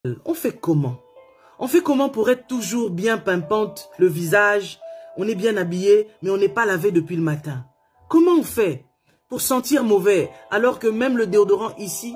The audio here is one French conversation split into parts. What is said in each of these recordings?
On fait comment? On fait comment pour être toujours bien pimpante, le visage, on est bien habillé, mais on n'est pas lavé depuis le matin? Comment on fait pour sentir mauvais, alors que même le déodorant ici,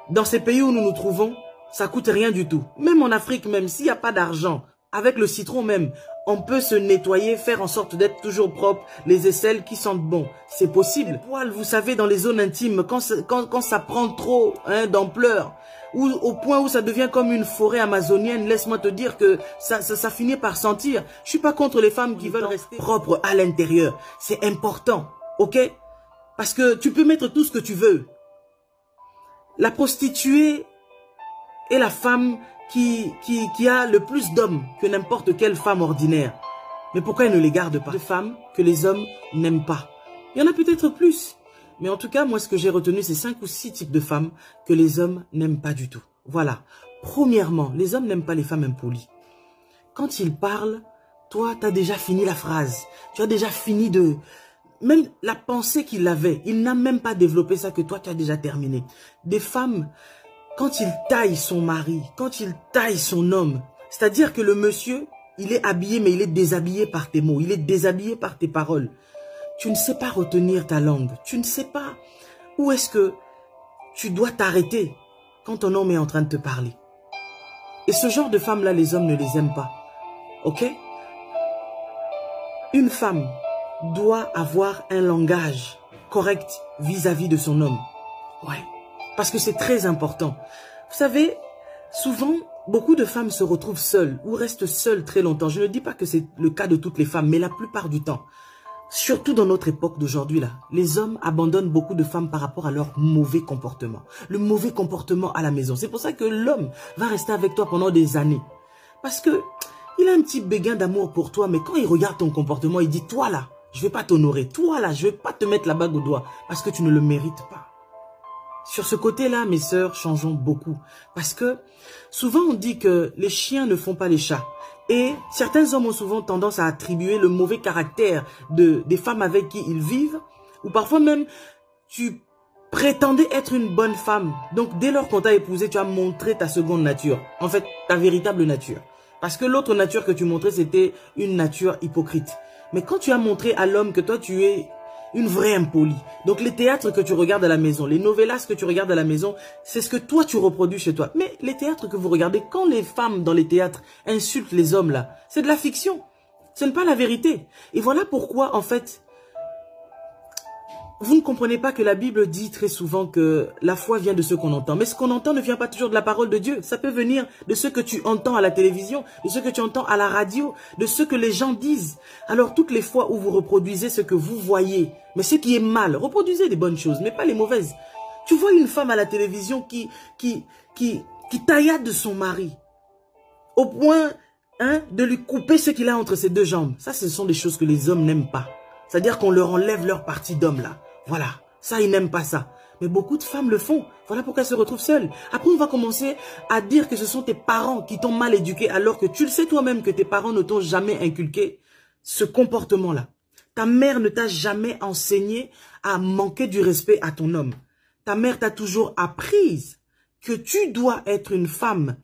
dans ces pays où nous nous trouvons, ça coûte rien du tout. Même en Afrique, même s'il n'y a pas d'argent, avec le citron même, on peut se nettoyer, faire en sorte d'être toujours propre, les aisselles qui sentent bon. C'est possible. Les poils, vous savez, dans les zones intimes, quand ça prend trop d'ampleur, ou au point où ça devient comme une forêt amazonienne, laisse-moi te dire que ça finit par sentir. Je suis pas contre les femmes qui veulent rester propres à l'intérieur. C'est important, ok? Parce que tu peux mettre tout ce que tu veux. La prostituée est la femme qui a le plus d'hommes que n'importe quelle femme ordinaire. Mais pourquoi elle ne les garde pas? De femmes que les hommes n'aiment pas. Il y en a peut-être plus. Mais en tout cas, moi, ce que j'ai retenu, c'est 5 ou 6 types de femmes que les hommes n'aiment pas du tout. Voilà. Premièrement, les hommes n'aiment pas les femmes impolies. Quand ils parlent, toi, tu as déjà fini la phrase. Tu as déjà fini de... Même la pensée qu'il avait, il n'a même pas développé ça que toi, tu as déjà terminé. Des femmes... Quand il taille son mari, quand il taille son homme, c'est-à-dire que le monsieur, il est habillé, mais il est déshabillé par tes mots, il est déshabillé par tes paroles. Tu ne sais pas retenir ta langue, tu ne sais pas où est-ce que tu dois t'arrêter quand ton homme est en train de te parler. Et ce genre de femmes-là, les hommes ne les aiment pas. Ok? Une femme doit avoir un langage correct vis-à-vis de son homme. Ouais. Parce que c'est très important. Vous savez, souvent, beaucoup de femmes se retrouvent seules ou restent seules très longtemps. Je ne dis pas que c'est le cas de toutes les femmes, mais la plupart du temps. Surtout dans notre époque d'aujourd'hui, là, les hommes abandonnent beaucoup de femmes par rapport à leur mauvais comportement. Le mauvais comportement à la maison. C'est pour ça que l'homme va rester avec toi pendant des années. Parce que il a un petit béguin d'amour pour toi, mais quand il regarde ton comportement, il dit, toi là, je vais pas t'honorer. Toi là, je vais pas te mettre la bague au doigt parce que tu ne le mérites pas. Sur ce côté-là, mes sœurs, changeons beaucoup. Parce que souvent on dit que les chiens ne font pas les chats. Et certains hommes ont souvent tendance à attribuer le mauvais caractère des femmes avec qui ils vivent. Ou parfois même, tu prétendais être une bonne femme. Donc dès lors qu'on t'a épousé, tu as montré ta seconde nature. En fait, ta véritable nature. Parce que l'autre nature que tu montrais, c'était une nature hypocrite. Mais quand tu as montré à l'homme que toi, tu es une vraie impolie. Donc les théâtres que tu regardes à la maison, les novellas que tu regardes à la maison, c'est ce que toi tu reproduis chez toi. Mais les théâtres que vous regardez, quand les femmes dans les théâtres insultent les hommes là, c'est de la fiction. Ce n'est pas la vérité. Et voilà pourquoi en fait, vous ne comprenez pas que la Bible dit très souvent que la foi vient de ce qu'on entend. Mais ce qu'on entend ne vient pas toujours de la parole de Dieu. Ça peut venir de ce que tu entends à la télévision, de ce que tu entends à la radio, de ce que les gens disent. Alors toutes les fois où vous reproduisez ce que vous voyez, mais ce qui est mal, reproduisez des bonnes choses, mais pas les mauvaises. Tu vois une femme à la télévision qui taillade son mari au point de lui couper ce qu'il a entre ses deux jambes. Ça, ce sont des choses que les hommes n'aiment pas. C'est-à-dire qu'on leur enlève leur partie d'homme là. Voilà, ça, ils n'aiment pas ça. Mais beaucoup de femmes le font. Voilà pourquoi elles se retrouvent seules. Après, on va commencer à dire que ce sont tes parents qui t'ont mal éduqué, alors que tu le sais toi-même que tes parents ne t'ont jamais inculqué ce comportement-là. Ta mère ne t'a jamais enseigné à manquer du respect à ton homme. Ta mère t'a toujours appris que tu dois être une femme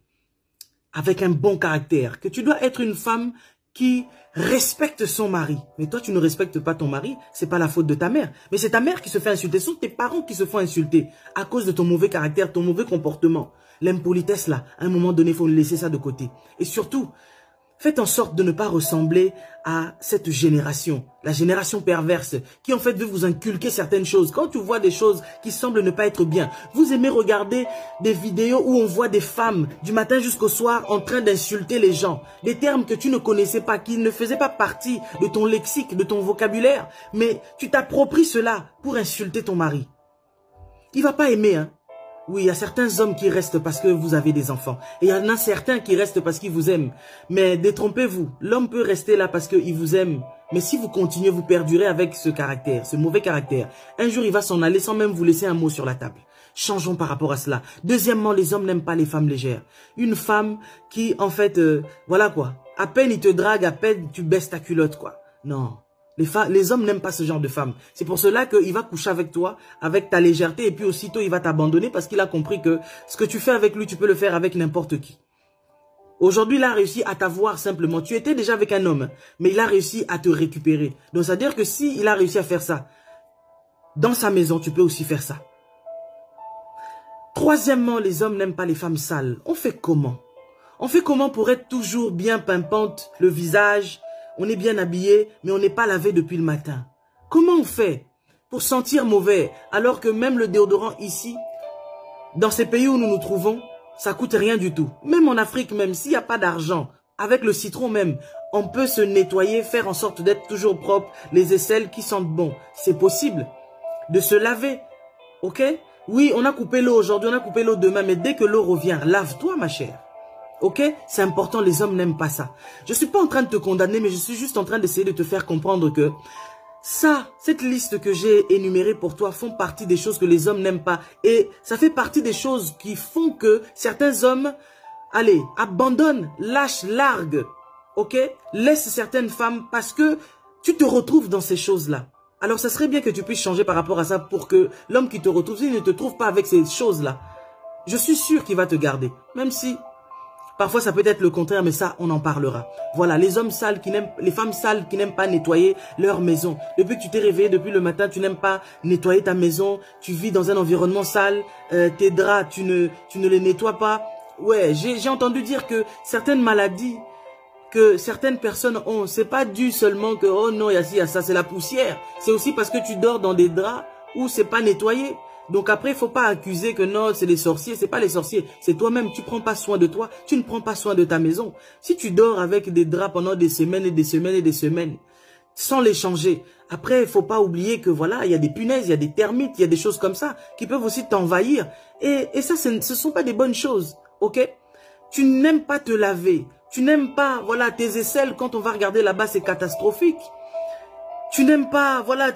avec un bon caractère, que tu dois être une femme qui respecte son mari. Mais toi, tu ne respectes pas ton mari, c'est pas la faute de ta mère. Mais c'est ta mère qui se fait insulter. Ce sont tes parents qui se font insulter à cause de ton mauvais caractère, ton mauvais comportement. L'impolitesse, là, à un moment donné, il faut laisser ça de côté. Et surtout, faites en sorte de ne pas ressembler à cette génération, la génération perverse, qui en fait veut vous inculquer certaines choses. Quand tu vois des choses qui semblent ne pas être bien, vous aimez regarder des vidéos où on voit des femmes du matin jusqu'au soir en train d'insulter les gens. Des termes que tu ne connaissais pas, qui ne faisaient pas partie de ton lexique, de ton vocabulaire, mais tu t'appropries cela pour insulter ton mari. Il va pas aimer, hein. Oui, il y a certains hommes qui restent parce que vous avez des enfants. Et il y en a certains qui restent parce qu'ils vous aiment. Mais détrompez-vous, l'homme peut rester là parce qu'il vous aime. Mais si vous continuez, vous perdurez avec ce caractère, ce mauvais caractère. Un jour, il va s'en aller sans même vous laisser un mot sur la table. Changeons par rapport à cela. Deuxièmement, les hommes n'aiment pas les femmes légères. Une femme qui, en fait, voilà quoi. À peine il te drague, à peine tu baisses ta culotte, quoi. Non. Les hommes n'aiment pas ce genre de femme. C'est pour cela qu'il va coucher avec toi, avec ta légèreté, et puis aussitôt il va t'abandonner parce qu'il a compris que ce que tu fais avec lui, tu peux le faire avec n'importe qui. Aujourd'hui, il a réussi à t'avoir simplement. Tu étais déjà avec un homme, mais il a réussi à te récupérer. Donc, ça veut dire que si il a réussi à faire ça, dans sa maison, tu peux aussi faire ça. Troisièmement, les hommes n'aiment pas les femmes sales. On fait comment? On fait comment pour être toujours bien pimpante, le visage, on est bien habillé, mais on n'est pas lavé depuis le matin? Comment on fait pour sentir mauvais, alors que même le déodorant ici, dans ces pays où nous nous trouvons, ça coûte rien du tout. Même en Afrique, même s'il n'y a pas d'argent, avec le citron même, on peut se nettoyer, faire en sorte d'être toujours propre, les aisselles qui sentent bon. C'est possible de se laver, ok? Oui, on a coupé l'eau aujourd'hui, on a coupé l'eau demain, mais dès que l'eau revient, lave-toi ma chère. Ok? C'est important, les hommes n'aiment pas ça. Je ne suis pas en train de te condamner, mais je suis juste en train d'essayer de te faire comprendre que cette liste que j'ai énumérée pour toi font partie des choses que les hommes n'aiment pas. Et ça fait partie des choses qui font que certains hommes, allez, abandonnent, lâchent, larguent, ok? Laissent certaines femmes parce que tu te retrouves dans ces choses-là. Alors, ça serait bien que tu puisses changer par rapport à ça pour que l'homme qui te retrouve, s'il ne te trouve pas avec ces choses-là, je suis sûr qu'il va te garder. Même si parfois, ça peut être le contraire, mais ça, on en parlera. Voilà, les hommes sales qui n'aiment, les femmes sales qui n'aiment pas nettoyer leur maison. Depuis que tu t'es réveillé, depuis le matin, tu n'aimes pas nettoyer ta maison. Tu vis dans un environnement sale. Tes draps, tu ne les nettoies pas. Ouais, j'ai entendu dire que certaines maladies que certaines personnes ont, c'est pas dû seulement que, oh non, il y a ci, il y a ça, c'est la poussière. C'est aussi parce que tu dors dans des draps où c'est pas nettoyé. Donc après, il ne faut pas accuser que non, c'est les sorciers. C'est pas les sorciers, c'est toi-même. Tu ne prends pas soin de toi, tu ne prends pas soin de ta maison. Si tu dors avec des draps pendant des semaines et des semaines et des semaines, sans les changer, après, il ne faut pas oublier que voilà, il y a des punaises, il y a des termites, il y a des choses comme ça qui peuvent aussi t'envahir. Et ça, ce ne sont pas des bonnes choses, ok? Tu n'aimes pas te laver, tu n'aimes pas, voilà, tes aisselles, quand on va regarder là-bas, c'est catastrophique. Tu n'aimes pas, voilà,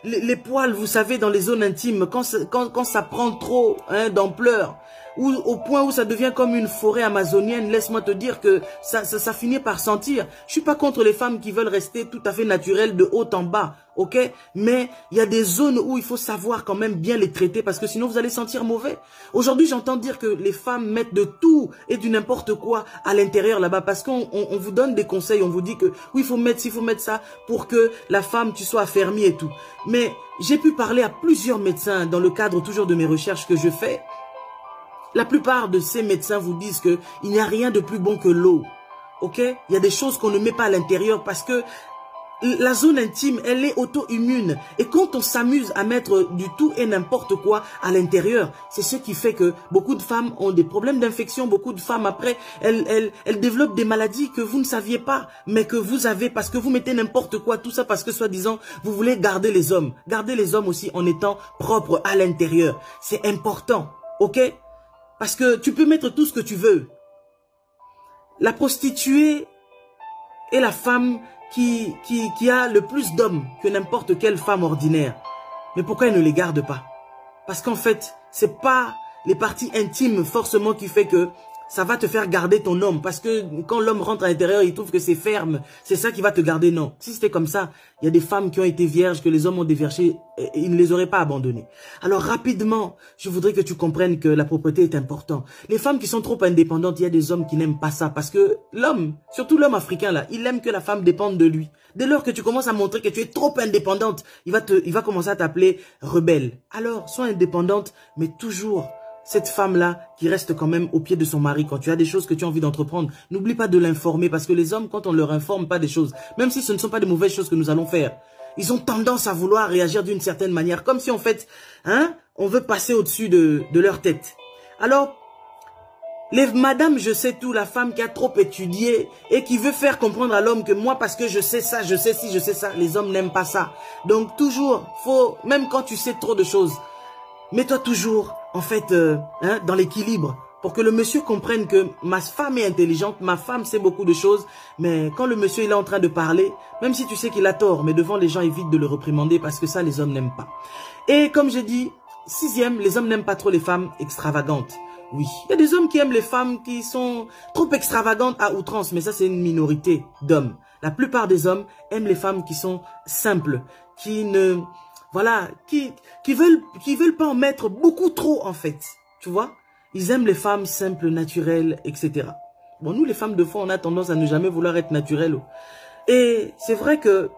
les poils, vous savez, dans les zones intimes, quand ça prend trop d'ampleur, ou au point où ça devient comme une forêt amazonienne, laisse-moi te dire que ça finit par sentir. Je suis pas contre les femmes qui veulent rester tout à fait naturelles de haut en bas, ok? Mais il y a des zones où il faut savoir quand même bien les traiter parce que sinon vous allez sentir mauvais. Aujourd'hui, j'entends dire que les femmes mettent de tout et du n'importe quoi à l'intérieur là-bas parce qu'on vous donne des conseils, on vous dit que oui, il faut mettre ci, il faut mettre ça pour que la femme, tu sois affermie et tout. Mais j'ai pu parler à plusieurs médecins dans le cadre toujours de mes recherches que je fais. La plupart de ces médecins vous disent que il n'y a rien de plus bon que l'eau. Ok? Il y a des choses qu'on ne met pas à l'intérieur parce que la zone intime, elle est auto-immune. Et quand on s'amuse à mettre du tout et n'importe quoi à l'intérieur, c'est ce qui fait que beaucoup de femmes ont des problèmes d'infection. Beaucoup de femmes, après, elles développent des maladies que vous ne saviez pas, mais que vous avez parce que vous mettez n'importe quoi. Tout ça parce que, soi-disant, vous voulez garder les hommes. Garder les hommes aussi en étant propres à l'intérieur. C'est important. Ok? Parce que tu peux mettre tout ce que tu veux. La prostituée est la femme qui a le plus d'hommes que n'importe quelle femme ordinaire. Mais pourquoi elle ne les garde pas? Parce qu'en fait, c'est pas les parties intimes forcément qui fait que ça va te faire garder ton homme. Parce que quand l'homme rentre à l'intérieur, il trouve que c'est ferme. C'est ça qui va te garder. Non. Si c'était comme ça, il y a des femmes qui ont été vierges, que les hommes ont déviergé, et ils ne les auraient pas abandonnées. Alors rapidement, je voudrais que tu comprennes que la propreté est importante. Les femmes qui sont trop indépendantes, il y a des hommes qui n'aiment pas ça. Parce que l'homme, surtout l'homme africain là, il aime que la femme dépende de lui. Dès lors que tu commences à montrer que tu es trop indépendante, il va commencer à t'appeler rebelle. Alors, sois indépendante, mais toujours cette femme-là qui reste quand même au pied de son mari, quand tu as des choses que tu as envie d'entreprendre, n'oublie pas de l'informer parce que les hommes, quand on ne leur informe pas des choses, même si ce ne sont pas de mauvaises choses que nous allons faire, ils ont tendance à vouloir réagir d'une certaine manière, comme si en fait, on veut passer au-dessus de leur tête. Alors, madame, je sais tout, la femme qui a trop étudié et qui veut faire comprendre à l'homme que moi, parce que je sais ça, je sais ci, je sais ça, les hommes n'aiment pas ça. Donc toujours, même quand tu sais trop de choses, mets-toi toujours, en fait, dans l'équilibre pour que le monsieur comprenne que ma femme est intelligente, ma femme sait beaucoup de choses, mais quand le monsieur il est en train de parler, même si tu sais qu'il a tort, mais devant les gens, évite de le réprimander parce que ça, les hommes n'aiment pas. Et comme j'ai dit, 6e, les hommes n'aiment pas trop les femmes extravagantes. Oui, il y a des hommes qui aiment les femmes qui sont trop extravagantes à outrance, mais ça c'est une minorité d'hommes. La plupart des hommes aiment les femmes qui sont simples, qui ne, voilà, qui veulent pas en mettre beaucoup trop en fait, tu vois. Ils aiment les femmes simples, naturelles, etc. Bon, nous les femmes de foi, on a tendance à ne jamais vouloir être naturelles. Et c'est vrai que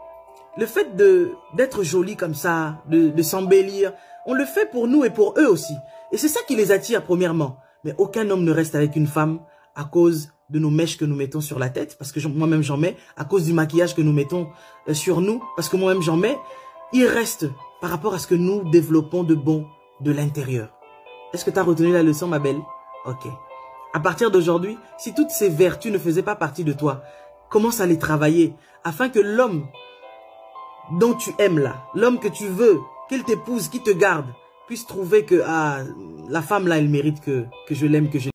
le fait d'être jolie comme ça, de s'embellir, on le fait pour nous et pour eux aussi. Et c'est ça qui les attire premièrement. Mais aucun homme ne reste avec une femme à cause de nos mèches que nous mettons sur la tête, parce que moi-même j'en mets, à cause du maquillage que nous mettons sur nous, parce que moi-même j'en mets. Il reste par rapport à ce que nous développons de bon de l'intérieur. Est-ce que tu as retenu la leçon, ma belle? Ok. À partir d'aujourd'hui, si toutes ces vertus ne faisaient pas partie de toi, commence à les travailler afin que l'homme dont tu aimes là, l'homme que tu veux, qu'il t'épouse, qu'il te garde, puisse trouver que la femme là, elle mérite que je l'aime, que je